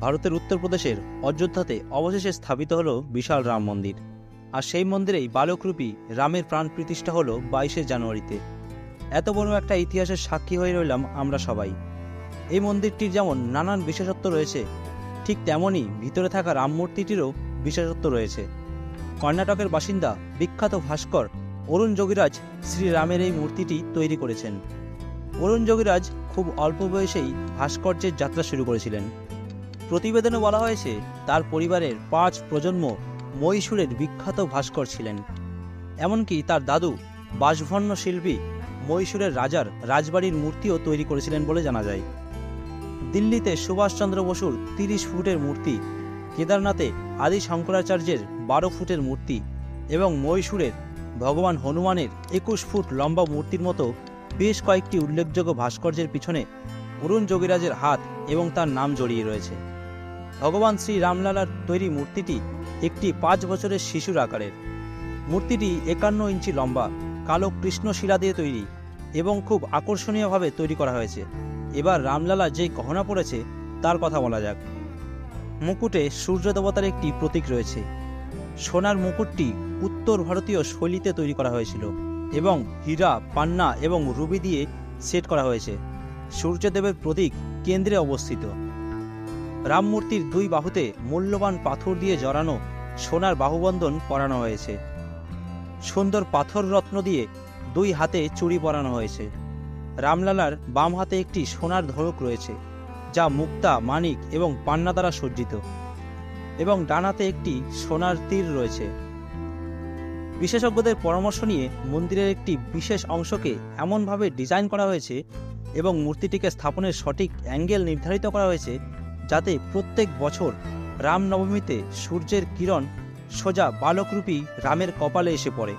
ভারতের উত্তরপ্রদেশের অযোধ্যাতে অবশেষে স্থাপিত হলো বিশাল রাম মন্দির। আর সেই মন্দিরেই বালকরূপী রামের প্রাণ প্রতিষ্ঠা হলো 22শে জানুয়ারিতে। এত বড় একটা ইতিহাসের সাক্ষী হয়ে রইলাম আমরা সবাই। এই মন্দিরটির যেমন নানান বিশেষত্ব রয়েছে, ঠিক তেমনই ভিতরে থাকা রাম মূর্তিটিরও বিশেষত্ব রয়েছে। কর্ণাটকের বাসিন্দা বিখ্যাত ভাস্কর অরুণ যোগীরাজ শ্রীরামের এই মূর্তিটি তৈরি করেছেন। অরুণ যোগীরাজ খুব অল্প বয়সেই ভাস্কর্যের যাত্রা শুরু করেছিলেন। প্রতিবেদনে বলা হয়েছে তার পরিবারের 5 প্রজন্ম মহীশূরের বিখ্যাত ভাস্কর ছিলেন। এমনকি তার দাদু বাসভন্ন শিল্পী মহীশূরের রাজার রাজবাড়ির মূর্তিও তৈরি করেছিলেন বলে জানা যায়। দিল্লিতে সুভাষচন্দ্র বসুর 30 ফুটের মূর্তি, কেদারনাথে আদি শঙ্করাচার্যের 12 ফুটের মূর্তি এবং মহীশূরের ভগবান হনুমানের 21 ফুট লম্বা মূর্তির মতো বেশ কয়েকটি উল্লেখযোগ্য ভাস্কর্যের পিছনে অরুণ যোগীরাজের হাত এবং তার নাম জড়িয়ে রয়েছে। ভগবান শ্রী রামলালার তৈরি মূর্তিটি একটি 5 বছরের শিশুর আকারের। মূর্তিটি 51 ইঞ্চি লম্বা, কালো কৃষ্ণ শিলা দিয়ে তৈরি এবং খুব আকর্ষণীয়ভাবে তৈরি করা হয়েছে। এবার রামলালা যে গহনা পরেছে তার কথা বলা যাক। মুকুটে সূর্য দেবতার একটি প্রতীক রয়েছে। সোনার মুকুটটি উত্তর ভারতীয় শৈলীতে তৈরি করা হয়েছিল এবং হীরা, পান্না এবং রুবি দিয়ে সেট করা হয়েছে। সূর্যদেবের প্রতীক কেন্দ্রে অবস্থিত। রাম মূর্তির 2 বাহুতে মূল্যবান পাথর দিয়ে জড়ানো সোনার বাহুবন্ধন পরানো হয়েছে। সুন্দর পাথর রত্ন দিয়ে 2 হাতে চুড়ি পরানো হয়েছে। রামলালার বাম হাতে একটি সোনার ধনুক রয়েছে, যা মুক্তা, মানিক এবং পান্না দ্বারা সজ্জিত, এবং ডান হাতে একটি সোনার তীর রয়েছে। বিশেষজ্ঞদের পরামর্শ নিয়ে মন্দিরের একটি বিশেষ অংশকে এমনভাবে ডিজাইন করা হয়েছে এবং মূর্তিটিকে স্থাপনের সঠিক অ্যাঙ্গেল নির্ধারিত করা হয়েছে যাতে প্রত্যেক বছর রামনবমীতে সূর্যের কিরণ সোজা বালকরূপী রামের কপালে এসে পড়ে।